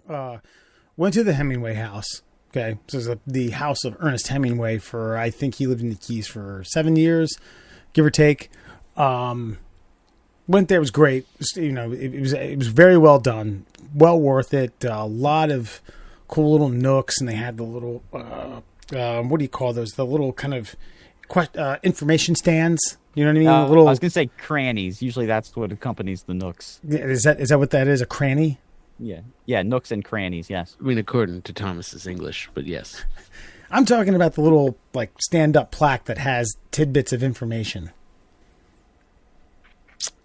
Went to the Hemingway house. Okay, so it was the house of Ernest Hemingway for, I think he lived in the Keys for 7 years, give or take. Went there, it was great. It was very well done, well worth it. A lot of cool little nooks, and they had the little what do you call those? The little kind of information stands. You know what I mean? I was gonna say crannies. Usually that's what accompanies the nooks. Is that what that is? A cranny? Yeah, nooks and crannies. Yes. I mean, according to Thomas's English, but yes. I'm talking about the little stand-up plaque that has tidbits of information.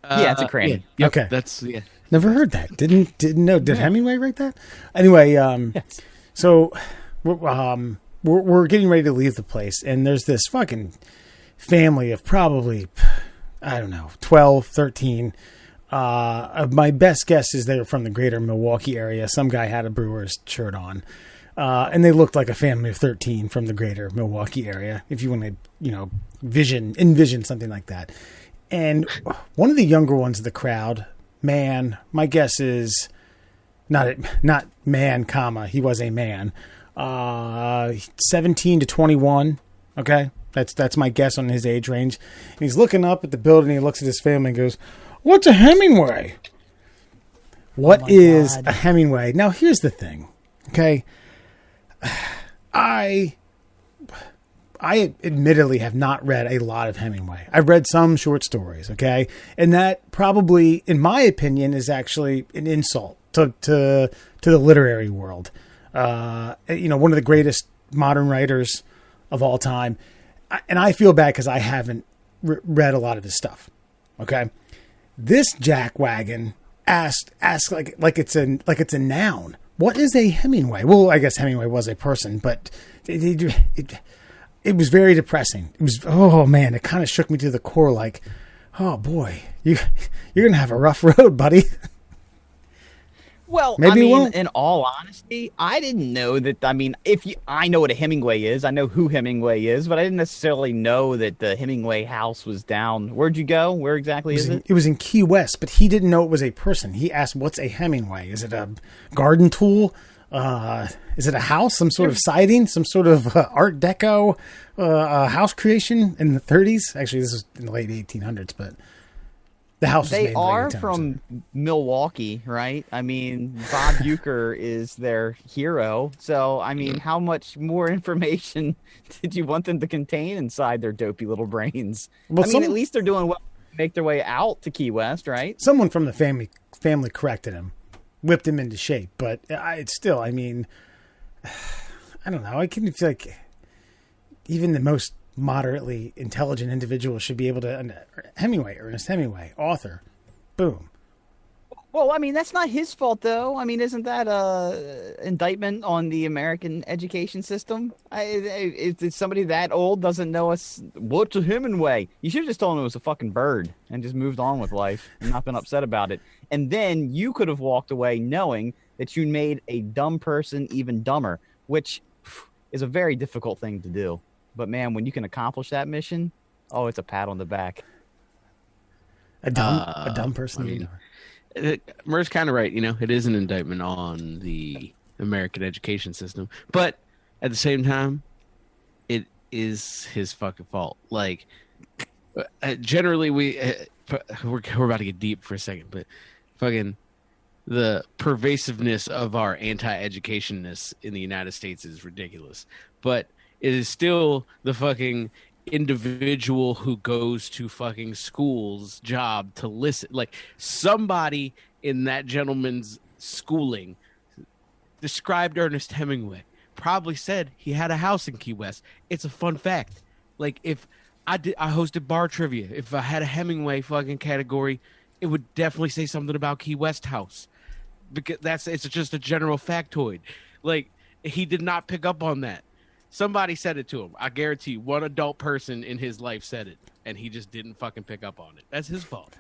Yeah, it's a cranny. Yeah, yep, okay, that's Never heard that. Didn't know. Did Hemingway write that? Anyway, Yes. So we're getting ready to leave the place, and there's this fucking family of probably, I don't know, 12, 13. My best guess is they were from the greater Milwaukee area. Some guy had a Brewers shirt on. And they looked like a family of 13 from the greater Milwaukee area, if you want to, envision something like that. And one of the younger ones of the crowd, man, my guess is not man, comma, he was a man, 17 to 21. Okay. That's my guess on his age range. And he's looking up at the building. He looks at his family and goes, "What's a Hemingway?" What is a Hemingway? Now, here's the thing. Okay. I admittedly have not read a lot of Hemingway. I've read some short stories, okay? And that probably, in my opinion, is actually an insult to the literary world. One of the greatest modern writers of all time. And I feel bad because I haven't read a lot of his stuff, okay? This jackwagon asked like it's a noun. What is a Hemingway? Well, I guess Hemingway was a person, but it was very depressing. It was, oh man, it kind of shook me to the core. Like, oh boy, you're gonna have a rough road, buddy. Well, Maybe in all honesty, I didn't know that. I mean, I know what a Hemingway is. I know who Hemingway is, but I didn't necessarily know that the Hemingway house was down. Where'd you go? Where exactly is it? It was in Key West, but he didn't know it was a person. He asked, "What's a Hemingway? Is it a garden tool? Is it a house? Some sort of siding? Some sort of Art Deco house creation in the 30s? Actually, this is in the late 1800s, but." The house They are from Milwaukee, right? I mean, Bob Uecker is their hero. So, I mean, how much more information did you want them to contain inside their dopey little brains? Well, at least they're doing well to make their way out to Key West, right? Someone from the family corrected him, whipped him into shape. But it's still, I mean, I don't know. I can feel like even the most moderately intelligent individual should be able to. Ernest Hemingway, author, boom. Well, I mean, that's not his fault, though. I mean, isn't that a indictment on the American education system? If somebody that old doesn't know what's a Hemingway, you should have just told him it was a fucking bird and just moved on with life and not been upset about it. And then you could have walked away knowing that you made a dumb person even dumber, which is a very difficult thing to do. But man, when you can accomplish that mission, oh, it's a pat on the back. A dumb person. I mean, Murr's kind of right. It is an indictment on the American education system, but at the same time, it is his fucking fault. Like, generally, we're about to get deep for a second, but fucking the pervasiveness of our anti-educationness in the United States is ridiculous. But it is still the fucking individual who goes to fucking school's job to listen. Like, somebody in that gentleman's schooling described Ernest Hemingway, probably said he had a house in Key West. It's a fun fact. Like, if I hosted bar trivia, if I had a Hemingway fucking category, it would definitely say something about Key West house, because it's just a general factoid. Like, he did not pick up on that. Somebody said it to him. I guarantee one adult person in his life said it, and he just didn't fucking pick up on it. That's his fault.